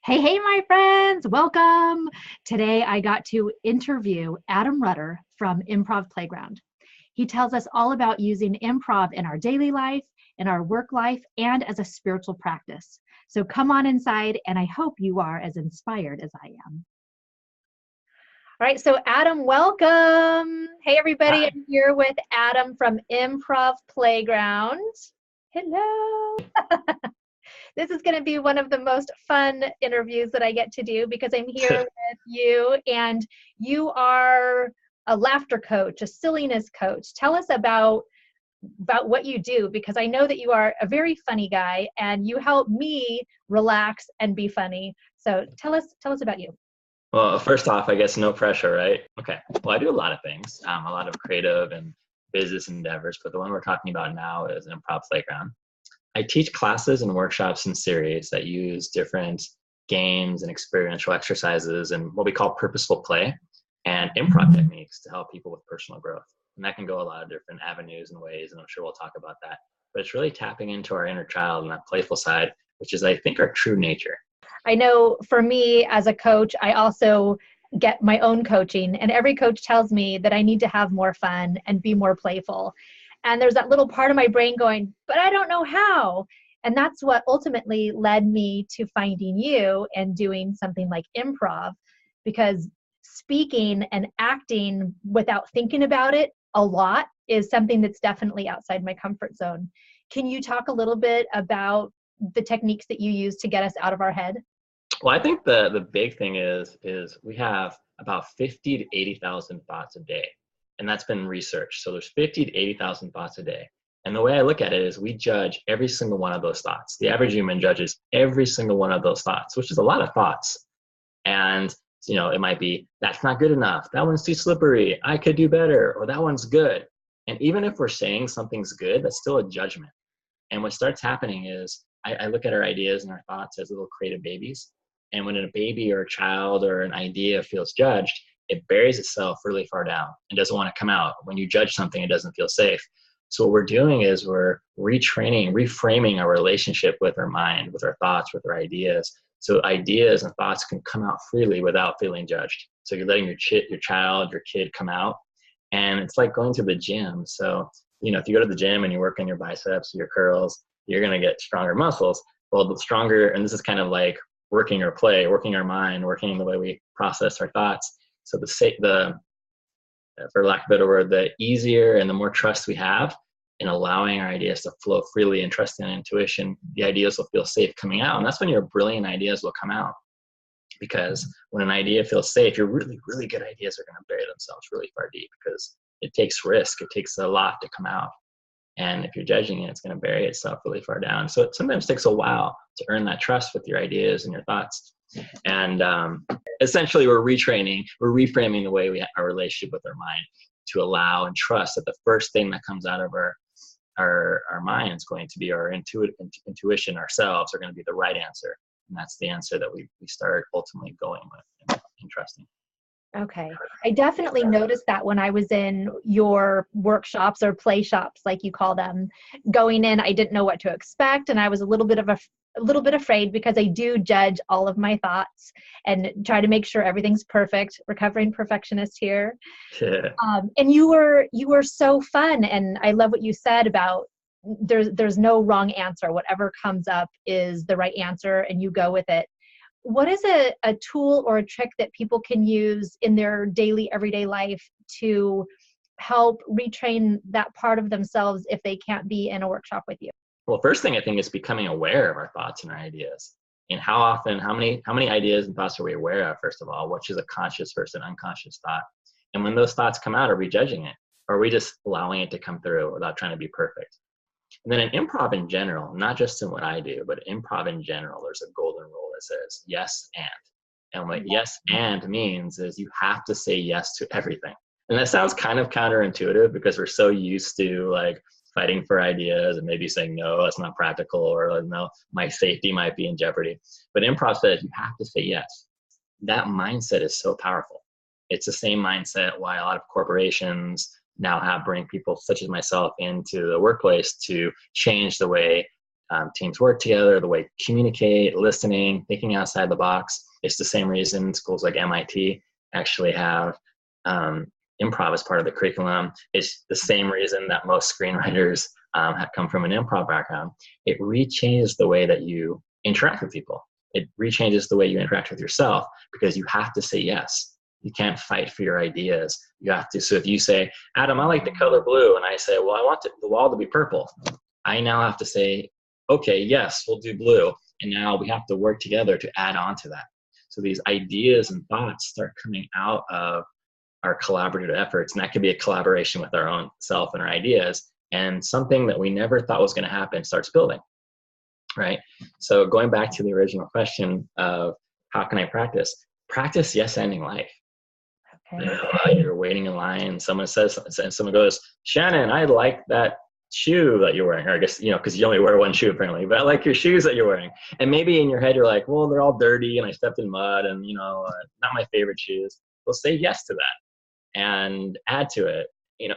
Hey, my friends, welcome. Today I got to interview Adam Rudder from Improv Playground. He tells us all about using improv in our daily life, in our work life, and as a spiritual practice. So come on inside, and I hope you are as inspired as I am. All right, so Adam, welcome. Hey, everybody, Hi. I'm here with Adam from Improv Playground. Hello. This is going to be one of the most fun interviews that I get to do because I'm here with you, and you are a laughter coach, a silliness coach. Tell us about what you do, because I know that you are a very funny guy and you help me relax and be funny. So tell us about you. Well, first off, I guess no pressure, right? Okay. Well, I do a lot of things, a lot of creative and business endeavors, but the one we're talking about now is Improv Playground. I teach classes and workshops and series that use different games and experiential exercises and what we call purposeful play and improv techniques to help people with personal growth. And that can go a lot of different avenues and ways, and I'm sure we'll talk about that. But it's really tapping into our inner child and that playful side, which is, I think, our true nature. I know for me as a coach, I also get my own coaching, and every coach tells me that I need to have more fun and be more playful. And there's that little part of my brain going, but I don't know how. And that's what ultimately led me to finding you and doing something like improv, because speaking and acting without thinking about it a lot is something that's definitely outside my comfort zone. Can you talk a little bit about the techniques that you use to get us out of our head? Well, I think the big thing is we have about 50 to 80,000 thoughts a day, and that's been researched. So there's 50 to 80,000 thoughts a day. And the way I look at it is we judge every single one of those thoughts. The average human judges every single one of those thoughts, which is a lot of thoughts. And it might be, that's not good enough. That one's too slippery. I could do better. Or that one's good. And even if we're saying something's good, that's still a judgment. And what starts happening is I look at our ideas and our thoughts as little creative babies. And when a baby or a child or an idea feels judged, it buries itself really far down and doesn't want to come out. When you judge something, it doesn't feel safe. So what we're doing is we're retraining, reframing our relationship with our mind, with our thoughts, with our ideas. So ideas and thoughts can come out freely without feeling judged. So you're letting your child, your kid come out. And it's like going to the gym. So, if you go to the gym and you work on your biceps, your curls, you're going to get stronger muscles. Well, the stronger, and this is kind of like working our play, working our mind, working the way we process our thoughts. So for lack of a better word, the easier and the more trust we have in allowing our ideas to flow freely and trusting intuition, the ideas will feel safe coming out. And that's when your brilliant ideas will come out. Because when an idea feels safe, your really, really good ideas are going to bury themselves really far deep because it takes risk. It takes a lot to come out. And if you're judging it, it's going to bury itself really far down. So it sometimes takes a while to earn that trust with your ideas and your thoughts. And essentially, we're reframing the way our relationship with our mind to allow and trust that the first thing that comes out of our mind is going to be our intuition, ourselves, are going to be the right answer. And that's the answer that we start ultimately going with and trusting. Okay. I definitely noticed that when I was in your workshops or play shops, like you call them. Going in, I didn't know what to expect, and I was a little bit afraid because I do judge all of my thoughts and try to make sure everything's perfect. Recovering perfectionist here. Yeah. And you were so fun, and I love what you said about there's no wrong answer. Whatever comes up is the right answer, and you go with it. What is a tool or a trick that people can use in their daily, everyday life to help retrain that part of themselves if they can't be in a workshop with you? Well, first thing I think is becoming aware of our thoughts and our ideas. And how often, how many ideas and thoughts are we aware of, first of all, which is a conscious versus an unconscious thought? And when those thoughts come out, are we judging it? Or are we just allowing it to come through without trying to be perfect? And then in improv in general, not just in what I do, but improv in general, there's a golden rule that says yes and. And what yes and means is you have to say yes to everything. And that sounds kind of counterintuitive because we're so used to like fighting for ideas and maybe saying, no, that's not practical, or like, no, my safety might be in jeopardy. But improv says you have to say yes. That mindset is so powerful. It's the same mindset why a lot of corporations now bring people such as myself into the workplace to change the way teams work together, the way you communicate, listening, thinking outside the box. It's the same reason schools like MIT actually have improv as part of the curriculum. It's the same reason that most screenwriters have come from an improv background. It rechanges the way that you interact with people. It rechanges the way you interact with yourself, because you have to say yes. You can't fight for your ideas. You have to. So if you say, Adam, I like the color blue, and I say, well, I want the wall to be purple, I now have to say, okay, yes, we'll do blue. And now we have to work together to add on to that. So these ideas and thoughts start coming out of our collaborative efforts. And that could be a collaboration with our own self and our ideas. And something that we never thought was going to happen starts building, right? So going back to the original question of how can I practice? Practice yes-ending life. Okay. You're waiting in line and someone says, and someone goes, Shannon, I like that shoe that you're wearing. Or I guess, because you only wear one shoe apparently, but I like your shoes that you're wearing. And maybe in your head, you're like, well, they're all dirty and I stepped in mud and, not my favorite shoes. Well, say yes to that and add to it,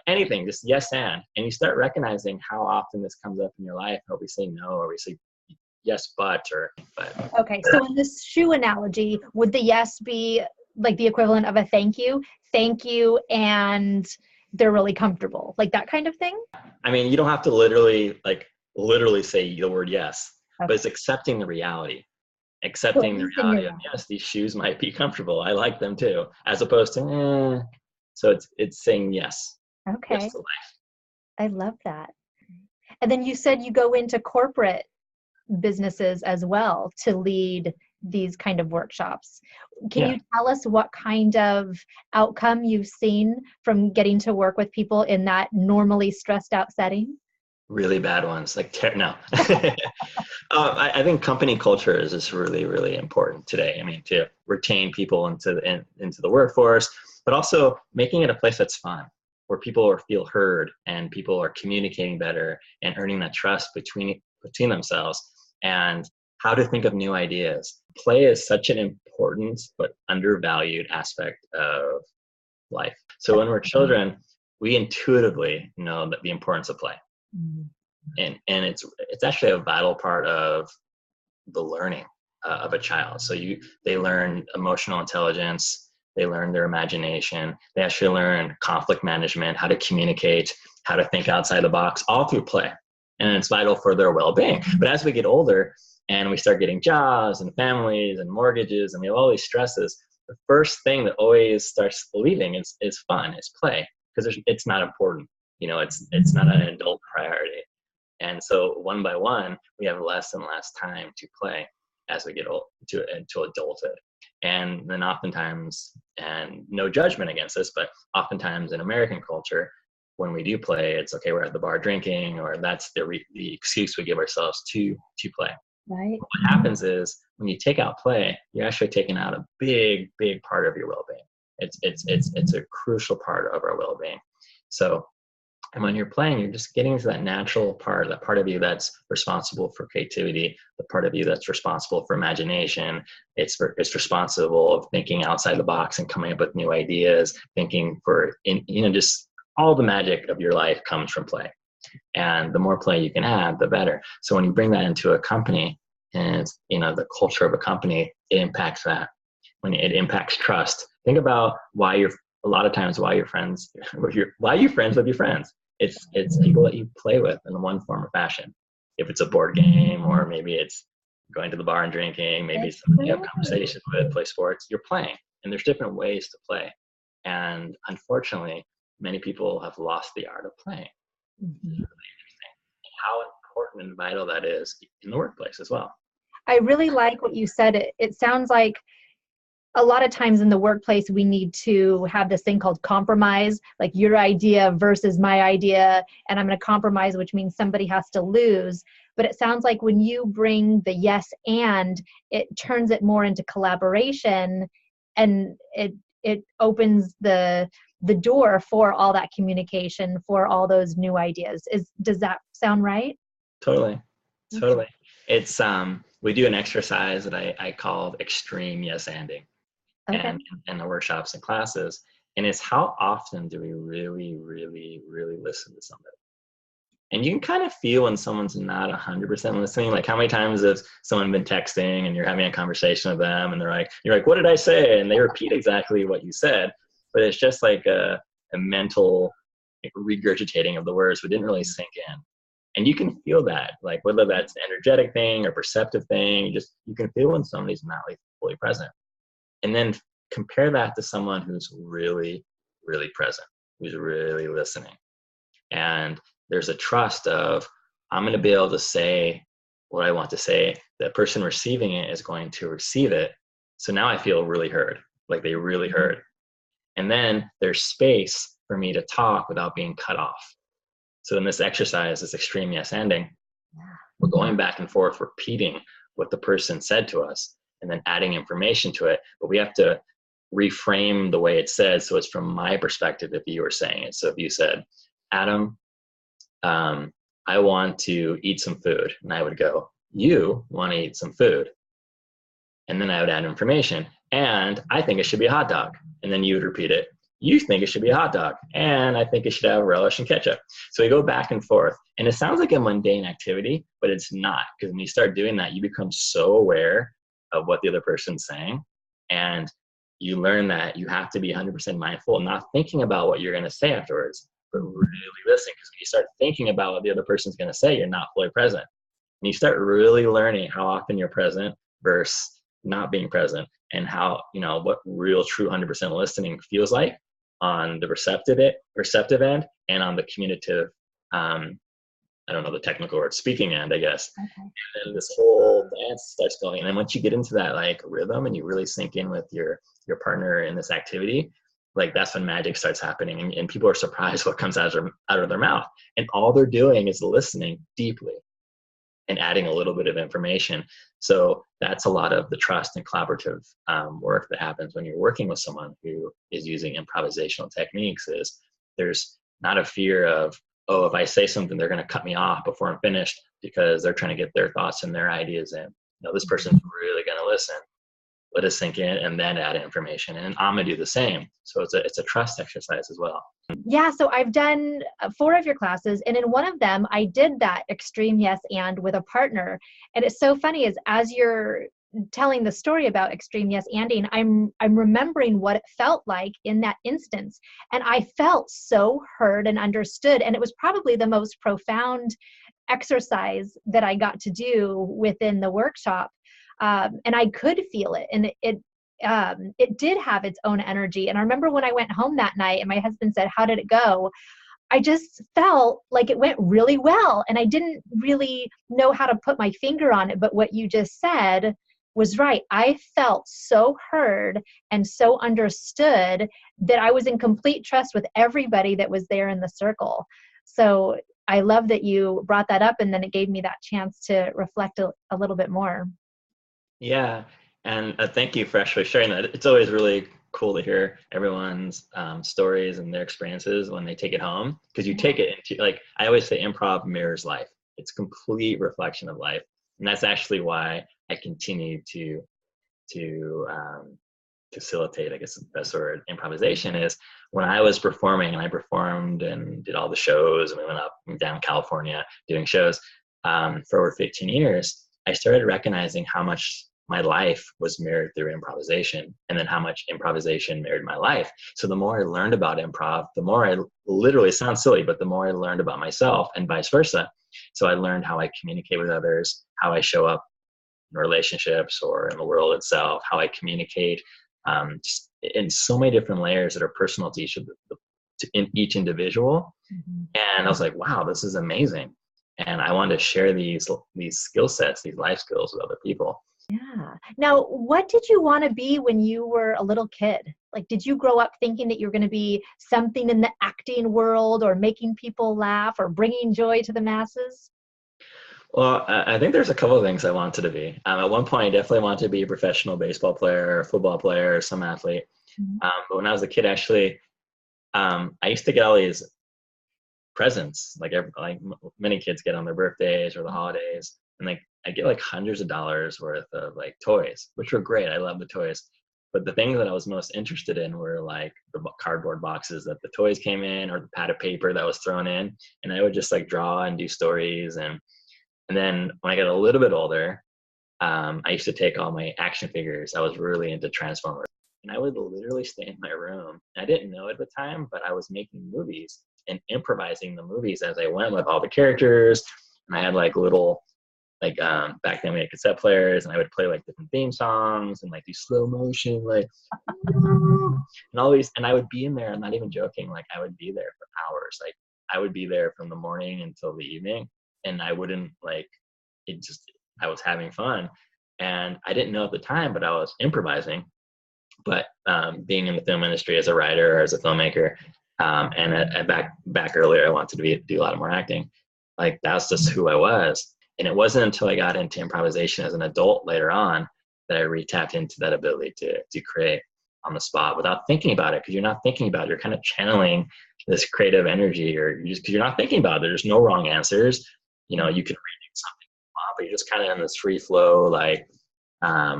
anything, just yes and you start recognizing how often this comes up in your life. Or we say no, or we say yes, but. Okay, so in this shoe analogy, would the yes be like the equivalent of a thank you, and they're really comfortable, like that kind of thing? I mean, you don't have to literally say the word yes, okay. But it's accepting the reality. Accepting the reality of, yes, these shoes might be comfortable. I like them too, as opposed to, eh. So it's saying yes. Okay. Yes to life. I love that. And then you said you go into corporate businesses as well to lead these kind of workshops. Can you tell us what kind of outcome you've seen from getting to work with people in that normally stressed out setting? Really bad ones, no. I think company culture is just really, really important today. I mean, to retain people into the workforce, but also making it a place that's fun, where people feel heard and people are communicating better and earning that trust between themselves, and how to think of new ideas. Play is such an important but undervalued aspect of life. So when we're children, we intuitively know that the importance of play. And it's actually a vital part of the learning of a child. So they learn emotional intelligence, they learn their imagination, they actually learn conflict management, how to communicate, how to think outside the box, all through play. And it's vital for their well-being. But as we get older and we start getting jobs and families and mortgages and we have all these stresses, the first thing that always starts leaving is fun, is play, because it's not important. It's not an adult priority. And so one by one, we have less and less time to play as we get to adulthood. And then oftentimes, and no judgment against this, but oftentimes in American culture, when we do play, it's okay, we're at the bar drinking, or that's the excuse we give ourselves to play. Right. What happens is when you take out play, you're actually taking out a big, big part of your well-being. It's a crucial part of our well-being. So, and when you're playing, you're just getting into that natural part, that part of you that's responsible for creativity, the part of you that's responsible for imagination. It's responsible of thinking outside the box and coming up with new ideas, thinking just all the magic of your life comes from play. And the more play you can add, the better. So when you bring that into a company, and the culture of a company, it impacts that. When it impacts trust, think about why you're friends with your friends. It's people that you play with in one form or fashion. If it's a board game, or maybe it's going to the bar and drinking, maybe somebody you have conversations with, play sports, you're playing. And there's different ways to play. And unfortunately, many people have lost the art of playing. Mm-hmm. It's really interesting how important and vital that is in the workplace as well. I really like what you said. It sounds like a lot of times in the workplace, we need to have this thing called compromise, like your idea versus my idea, and I'm going to compromise, which means somebody has to lose. But it sounds like when you bring the yes and, it turns it more into collaboration, and it opens the door for all that communication, for all those new ideas. Does that sound right? Totally. It's we do an exercise that I call extreme yes-anding. Okay. And in the workshops and classes, and it's how often do we really, really, really listen to somebody? And you can kind of feel when someone's not 100% listening. Like, how many times has someone been texting and you're having a conversation with them and you're like, what did I say? And they repeat exactly what you said, but it's just like a mental regurgitating of the words, but didn't really sink in. And you can feel that, like whether that's an energetic thing or perceptive thing, you can feel when somebody's not like fully present. And then compare that to someone who's really, really present, who's really listening. And there's a trust of, I'm going to be able to say what I want to say. The person receiving it is going to receive it. So now I feel really heard, like they really heard. And then there's space for me to talk without being cut off. So in this exercise, this extreme yes ending, we're going back and forth, repeating what the person said to us and then adding information to it. But we have to reframe the way it's said. So it's from my perspective if you were saying it. So if you said, Adam, I want to eat some food. And I would go, you want to eat some food. And then I would add information. And I think it should be a hot dog. And then you would repeat it. You think it should be a hot dog. And I think it should have relish and ketchup. So we go back and forth. And it sounds like a mundane activity, but it's not. Because when you start doing that, you become so aware of what the other person's saying. And you learn that you have to be 100% mindful and not thinking about what you're going to say afterwards, but really listening. Because when you start thinking about what the other person's going to say, you're not fully present. And you start really learning how often you're present versus not being present, and how, what real, true 100% listening feels like on the receptive end and on the communicative, I don't know the technical word, speaking end, I guess. Okay. And then this whole dance starts going. And then once you get into that like rhythm and you really sink in with your partner in this activity, like that's when magic starts happening, and people are surprised what comes out of their mouth. And all they're doing is listening deeply and adding a little bit of information. So that's a lot of the trust and collaborative work that happens when you're working with someone who is using improvisational techniques. Is there's not a fear of, oh, if I say something, they're going to cut me off before I'm finished because they're trying to get their thoughts and their ideas in. This person's really going to listen. Let it sink in and then add information. And I'm going to do the same. So it's a trust exercise as well. Yeah, so I've done 4 of your classes, and in one of them, I did that extreme yes and with a partner. And it's so funny is as you're telling the story about extreme yes anding, I'm remembering what it felt like in that instance. And I felt so heard and understood. And it was probably the most profound exercise that I got to do within the workshop. And I could feel it. And it did have its own energy. And I remember when I went home that night and my husband said, how did it go? I just felt like it went really well. And I didn't really know how to put my finger on it. But what you just said was right. I felt so heard and so understood that I was in complete trust with everybody that was there in the circle. So I love that you brought that up, and then it gave me that chance to reflect a little bit more. Yeah. And thank you for actually sharing that. It's always really cool to hear everyone's stories and their experiences when they take it home, because you take it into, like I always say, improv mirrors life. It's complete reflection of life. And that's actually why I continue to facilitate, I guess the best word, improvisation is when I was performing, and I performed and did all the shows, and we went up and down California doing shows for over 15 years, I started recognizing how much my life was mirrored through improvisation, and then how much improvisation mirrored my life. So the more I learned about improv, the more I literally, sounds silly, but the more I learned about myself and vice versa. So I learned how I communicate with others, how I show up in relationships or in the world itself, how I communicate just in so many different layers that are personal to each individual. Mm-hmm. And I was like, wow, this is amazing. And I wanted to share these skill sets, these life skills with other people. Yeah. Now, what did you want to be when you were a little kid? Like, did you grow up thinking that you were going to be something in the acting world, or making people laugh, or bringing joy to the masses? Well, I think there's a couple of things I wanted to be. At one point, I definitely wanted to be a professional baseball player, or football player, or some athlete. Mm-hmm. But when I was a kid, actually, I used to get all these presents, like many kids get on their birthdays or the holidays, and like I get like hundreds of dollars worth of like toys, which were great. I love the toys. But the things that I was most interested in were like the cardboard boxes that the toys came in, or the pad of paper that was thrown in. And I would just like draw and do stories. And then when I got a little bit older, I used to take all my action figures. I was really into Transformers. And I would literally stay in my room. I didn't know at the time, but I was making movies and improvising the movies as I went with all the characters. And I had like little, like back then we had cassette players, and I would play like different theme songs and like these slow motion, like, and all these, and I would be in there, I'm not even joking, like I would be there for hours. Like I would be there from the morning until the evening, and I wouldn't like, it just, I was having fun. And I didn't know at the time, but I was improvising. But being in the film industry as a writer or as a filmmaker, and back earlier, I wanted to do a lot of more acting. Like that's just who I was. And it wasn't until I got into improvisation as an adult later on that I re-tapped into that ability to create on the spot without thinking about it. Because you're not thinking about it, you're kind of channeling this creative energy, or because you're not thinking about it. There's no wrong answers. You know, you can read something, but you're just kind of in this free flow, like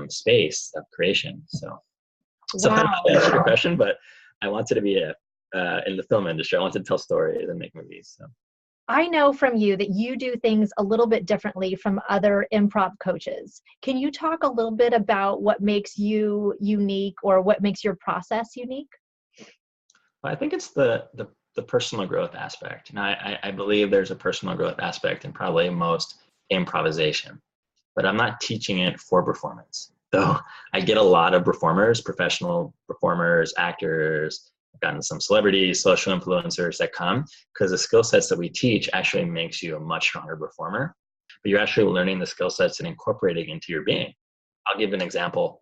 space of creation. So I don't know if that answered your question, but I wanted to be in the film industry. I wanted to tell stories and make movies. So. I know from you that you do things a little bit differently from other improv coaches. Can you talk a little bit about what makes you unique, or what makes your process unique? I think it's the personal growth aspect. And I believe there's a personal growth aspect in probably most improvisation, but I'm not teaching it for performance. Though I get a lot of performers, professional performers, actors, I've gotten some celebrities, social influencers that come because the skill sets that we teach actually makes you a much stronger performer, but you're actually learning the skill sets and incorporating into your being. I'll give an example.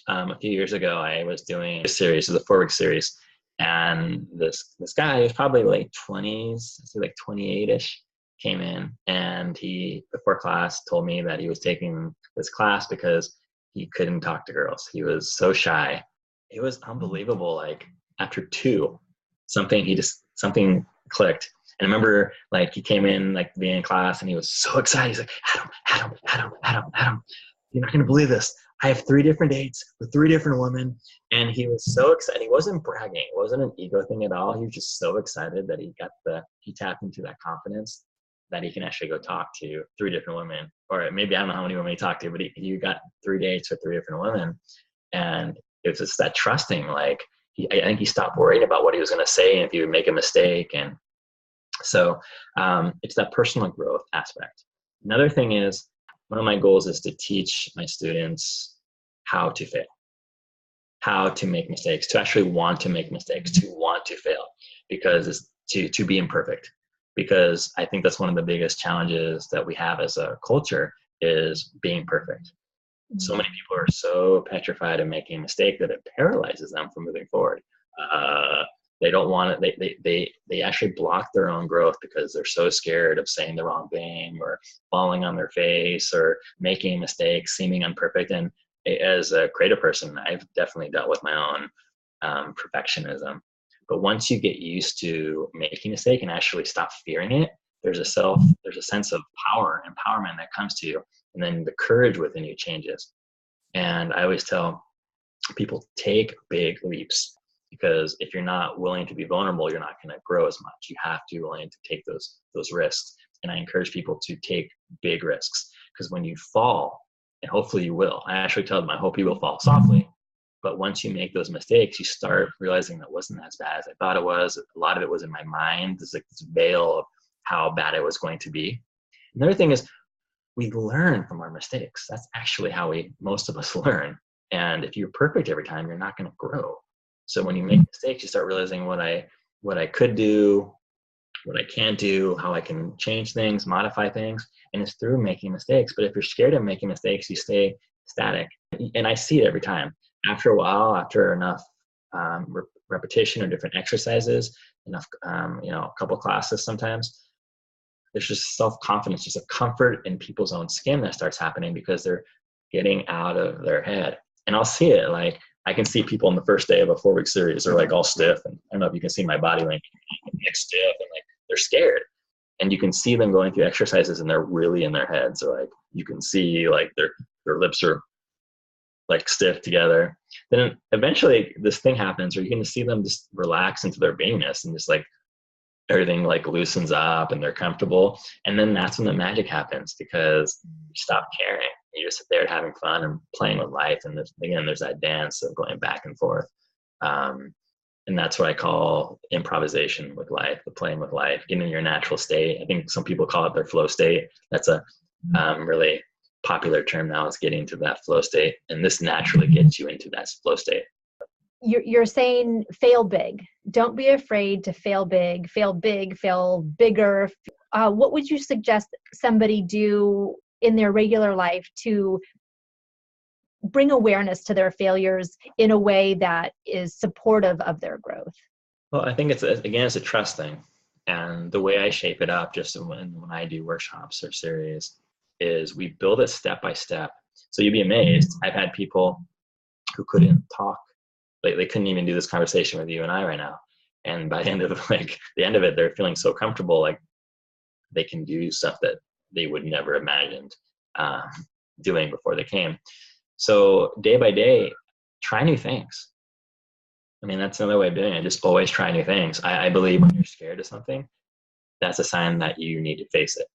A few years ago, I was doing a series, it was a 4-week series, and this guy, he was probably late 20s, I'd say like 28-ish, came in, and he, before class, told me that he was taking this class because he couldn't talk to girls. He was so shy. It was unbelievable. Like after 2, something clicked. And I remember like he came in like being in class, and he was so excited. He's like, Adam, you're not gonna believe this. I have 3 different dates with 3 different women. And he was so excited. He wasn't bragging. It wasn't an ego thing at all. He was just so excited that he tapped into that confidence that he can actually go talk to 3 different women, or maybe I don't know how many women he talked to, but he got 3 dates with 3 different women. And it was just that trusting, like I think he stopped worrying about what he was going to say and if he would make a mistake. And so it's that personal growth aspect. Another thing is, one of my goals is to teach my students how to fail, how to make mistakes, to actually want to make mistakes, to want to fail, because it's to be imperfect. Because I think that's one of the biggest challenges that we have as a culture is being perfect. So many people are so petrified of making a mistake that it paralyzes them from moving forward. They don't want it. They actually block their own growth because they're so scared of saying the wrong thing, or falling on their face, or making mistakes, seeming imperfect. And as a creative person, I've definitely dealt with my own perfectionism. But once you get used to making a mistake and actually stop fearing it, there's a sense of power, empowerment that comes to you. And then the courage within you changes. And I always tell people, take big leaps, because if you're not willing to be vulnerable, you're not going to grow as much. You have to be willing to take those risks. And I encourage people to take big risks, because when you fall, and hopefully you will, I actually tell them, I hope you will fall softly. But once you make those mistakes, you start realizing that wasn't as bad as I thought it was. A lot of it was in my mind. There's like this veil of how bad it was going to be. Another thing is, we learn from our mistakes. That's actually how most of us learn. And if you're perfect every time, you're not going to grow. So when you make mistakes, you start realizing what I could do, what I can't do, how I can change things, modify things. And it's through making mistakes. But if you're scared of making mistakes, you stay static. And I see it every time. After a while, after enough repetition or different exercises, enough, a couple classes sometimes, there's just self-confidence, just a comfort in people's own skin that starts happening because they're getting out of their head. And I'll see it. Like I can see people on the first day of a 4-week series are like all stiff. And I don't know if you can see my body like stiff and like they're scared. And you can see them going through exercises and they're really in their heads. Or like you can see like their lips are like stiff together. then eventually this thing happens where you can see them just relax into their beingness and just like everything like loosens up and they're comfortable. And then that's when the magic happens, because you stop caring. You just sit there having fun and playing with life. And there's that dance of going back and forth. And that's what I call improvisation with life, the playing with life, getting in your natural state. I think some people call it their flow state. That's a really popular term now, is getting to that flow state. And this naturally gets you into that flow state. You're saying fail big. Don't be afraid to fail big, fail bigger. What would you suggest somebody do in their regular life to bring awareness to their failures in a way that is supportive of their growth? Well, I think it's a trust thing. And the way I shape it up, just when I do workshops or series, is we build it step by step. So you'd be amazed. I've had people who couldn't talk. They couldn't even do this conversation with you and I right now. And by the end of it, they're feeling so comfortable, like they can do stuff that they would never imagined doing before they came. So day by day, try new things. I mean, that's another way of doing it. Just always try new things. I believe when you're scared of something, that's a sign that you need to face it.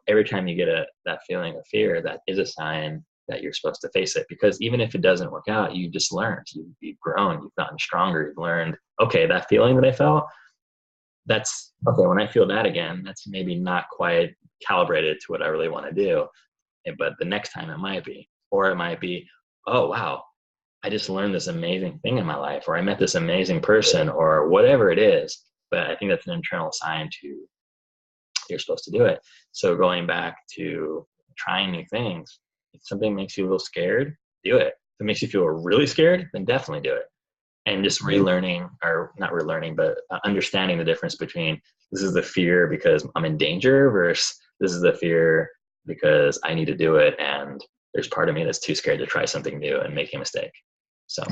Every time you get that feeling of fear, that is a sign that you're supposed to face it, because even if it doesn't work out, you just learned, you've grown, you've gotten stronger, you've learned, okay, that feeling that I felt, that's okay. When I feel that again, that's maybe not quite calibrated to what I really want to do. But the next time it might be, or it might be, oh, wow, I just learned this amazing thing in my life, or I met this amazing person, or whatever it is. But I think that's an internal sign to you're supposed to do it. So going back to trying new things, if something makes you a little scared, do it. If it makes you feel really scared, then definitely do it. And just relearning, or not relearning, but understanding the difference between this is the fear because I'm in danger versus this is the fear because I need to do it. And there's part of me that's too scared to try something new and make a mistake. So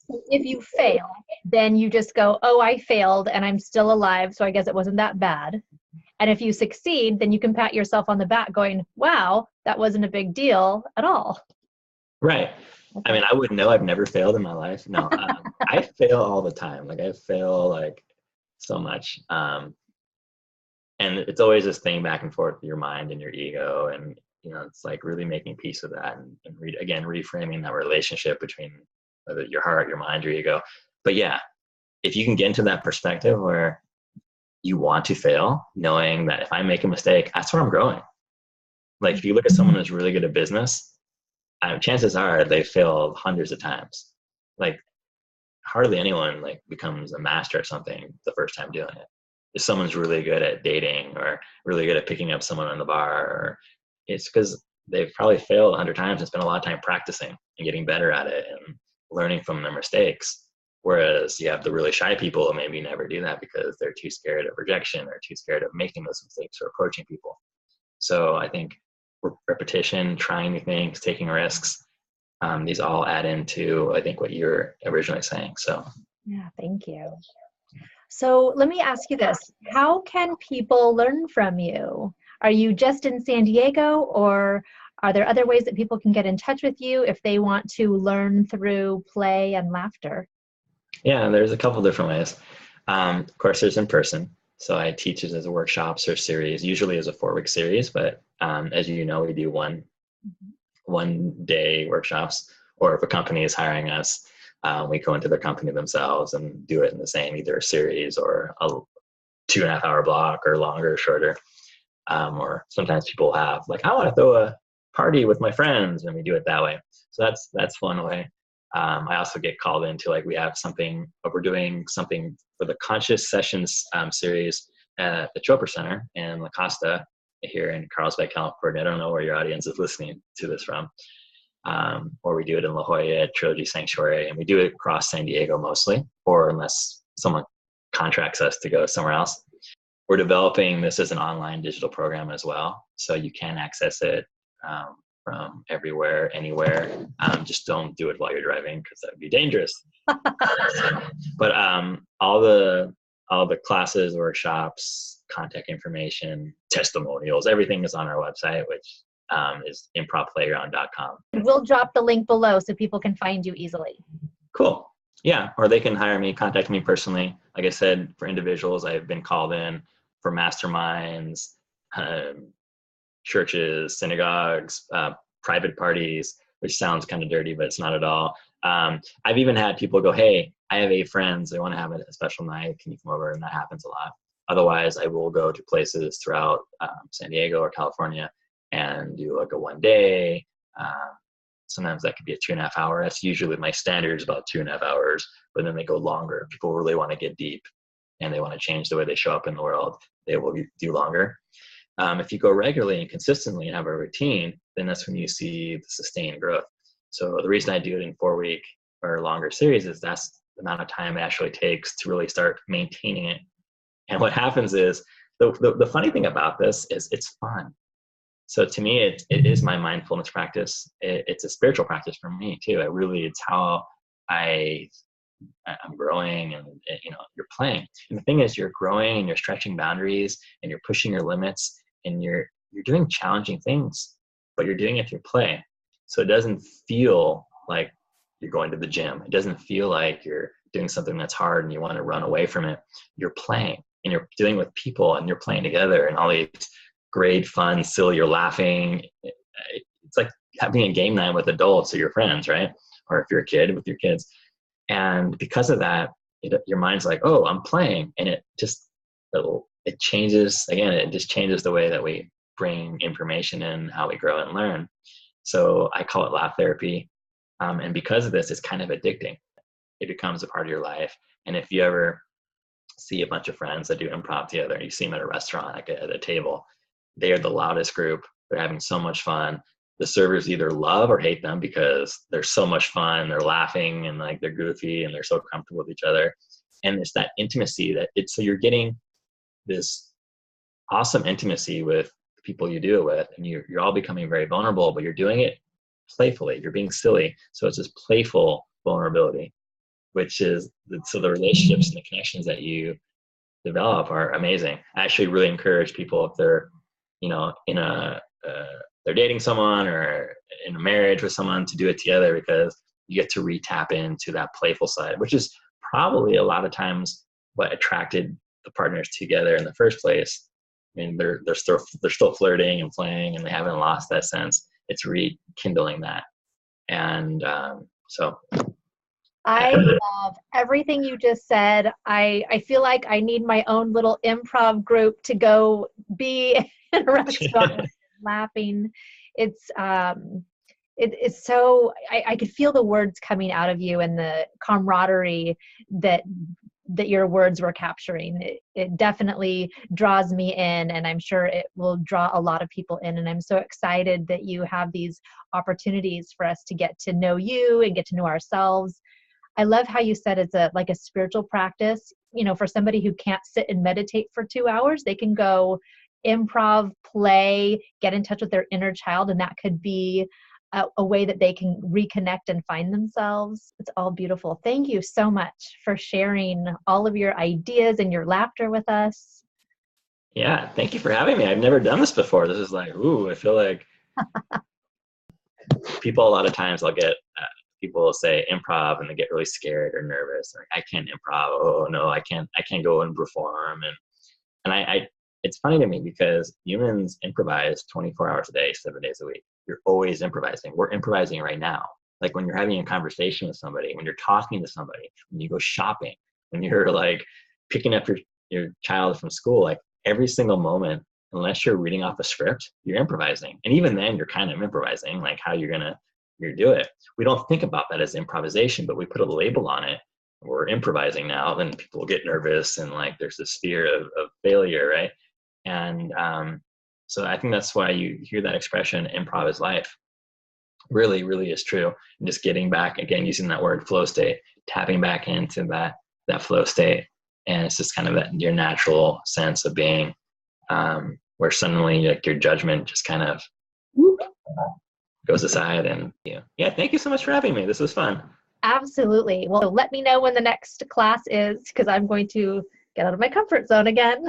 if you fail, then you just go, oh, I failed and I'm still alive, so I guess it wasn't that bad. And if you succeed, then you can pat yourself on the back going, wow, that wasn't a big deal at all. Right. I mean, I wouldn't know. I've never failed in my life. No, I fail all the time. Like I fail like so much. And it's always this thing back and forth with your mind and your ego. And, it's like really making peace with that and again, reframing that relationship between whether your heart, your mind, your ego. But yeah, if you can get into that perspective where you want to fail, knowing that if I make a mistake, that's where I'm growing. Like if you look at someone who's really good at business, chances are they failed hundreds of times. Like hardly anyone like becomes a master at something the first time doing it. If someone's really good at dating or really good at picking up someone in the bar, it's because they've probably failed 100 times and spent a lot of time practicing and getting better at it and learning from their mistakes. Whereas you have the really shy people who maybe never do that because they're too scared of rejection or too scared of making those mistakes or approaching people. So I think repetition, trying new things, taking risks, these all add into, I think, what you were originally saying. So yeah, thank you. So let me ask you this. How can people learn from you? Are you just in San Diego, or are there other ways that people can get in touch with you if they want to learn through play and laughter? Yeah, there's a couple different ways. Of course, there's in person. So I teach it as workshops or series, usually as a 4-week series. But as you know, we do one day workshops, or if a company is hiring us, we go into their company themselves and do it in the same, either a series or a 2.5-hour block or longer or shorter. Or sometimes people have like, I want to throw a party with my friends, and we do it that way. So that's one way. I also get called into like, we have something, we're doing something for the Conscious Sessions series at the Troupe Center in La Costa here in Carlsbad, California. I don't know where your audience is listening to this from. Or we do it in La Jolla, Trilogy Sanctuary, and we do it across San Diego mostly, or unless someone contracts us to go somewhere else. We're developing this as an online digital program as well, so you can access it from everywhere, anywhere. Just don't do it while you're driving because that would be dangerous. But all the classes, workshops, contact information, testimonials, everything is on our website, which is improvplayground.com. We'll drop the link below so people can find you easily. Cool. Yeah. Or they can hire me, contact me personally. Like I said, for individuals, I've been called in for masterminds, churches, synagogues, private parties, which sounds kind of dirty, but it's not at all. I've even had people go, hey, I have 8 friends. They want to have a special night. Can you come over? And that happens a lot. Otherwise, I will go to places throughout San Diego or California and do like a 1 day. Sometimes that could be a 2.5 hour. That's usually my standard is about 2.5 hours, but then they go longer. People really want to get deep and they want to change the way they show up in the world. They will do longer. If you go regularly and consistently and have a routine, then that's when you see the sustained growth. So the reason I do it in 4-week or longer series is that's the amount of time it actually takes to really start maintaining it. And what happens is, the funny thing about this is it's fun. So to me, it is my mindfulness practice. It's a spiritual practice for me too. It's how I'm growing, and you're playing. And the thing is, you're growing and you're stretching boundaries and you're pushing your limits and you're doing challenging things, but you're doing it through play. So it doesn't feel like you're going to the gym. It doesn't feel like you're doing something that's hard and you want to run away from it. You're playing and you're doing it with people and you're playing together and all these great, fun, silly, you're laughing. It's like having a game night with adults or your friends, right? Or if you're a kid, with your kids. And because of that, your mind's like, oh, I'm playing. And it changes, again, it just changes the way that we bring information in, how we grow and learn. So I call it laugh therapy. And because of this, it's kind of addicting. It becomes a part of your life. And if you ever see a bunch of friends that do improv together, you see them at a restaurant, like at a table, they are the loudest group. They're having so much fun. The servers either love or hate them because they're so much fun. They're laughing and like they're goofy and they're so comfortable with each other. And it's that intimacy so you're getting this awesome intimacy with the people you do it with, and you're all becoming very vulnerable, but you're doing it playfully. You're being silly. So it's this playful vulnerability, which is, so the relationships and the connections that you develop are amazing. I actually really encourage people, if they're, they're dating someone or in a marriage with someone, to do it together, because you get to re-tap into that playful side, which is probably a lot of times what attracted the partners together in the first place. I mean, they're still flirting and playing, and they haven't lost that sense. It's rekindling that. And so I love everything you just said. I feel like I need my own little improv group to go be in a restaurant laughing. It's so, I could feel the words coming out of you and the camaraderie that your words were capturing. It definitely draws me in, and I'm sure it will draw a lot of people in. And I'm so excited that you have these opportunities for us to get to know you and get to know ourselves. I love how you said it's like a spiritual practice. For somebody who can't sit and meditate for 2 hours, they can go improv, play, get in touch with their inner child, and that could be a way that they can reconnect and find themselves. It's all beautiful. Thank you so much for sharing all of your ideas and your laughter with us. Yeah, thank you for having me. I've never done this before. This is like, ooh, I feel like people, a lot of times I'll get people will say improv and they get really scared or nervous. Like, I can't improv. Oh no, I can't go and perform. And I it's funny to me because humans improvise 24 hours a day, 7 days a week. You're always improvising. We're improvising right now. Like when you're having a conversation with somebody, when you're talking to somebody, when you go shopping, when you're like picking up your child from school, like every single moment, unless you're reading off a script, you're improvising. And even then you're kind of improvising, like how you're do it. We don't think about that as improvisation, but we put a label on it. We're improvising now, then people get nervous and like there's this fear of failure, right? And so I think that's why you hear that expression, improv is life. Really, really is true. And just getting back, again, using that word flow state, tapping back into that flow state. And it's just kind of that your natural sense of being, where suddenly like your judgment just kind of goes aside. And yeah, thank you so much for having me. This was fun. Absolutely. Well, let me know when the next class is, because I'm going to get out of my comfort zone again.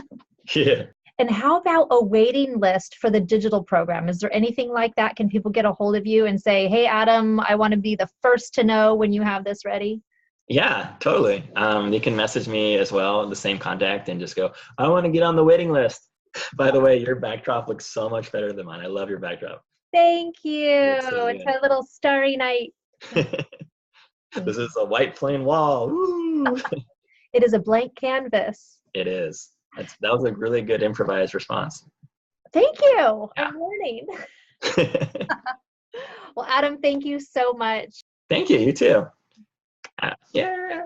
Yeah. And how about a waiting list for the digital program? Is there anything like that? Can people get a hold of you and say, hey, Adam, I want to be the first to know when you have this ready? Yeah, totally. You can message me as well, the same contact, and just go, I want to get on the waiting list. By the way, your backdrop looks so much better than mine. I love your backdrop. Thank you. It looks so It's my little starry night. good. This is a white plain wall. Woo! It is a blank canvas. It is. That was a really good improvised response. Thank you. Yeah. I'm learning. Well, Adam, thank you so much. Thank you. You too. Yeah.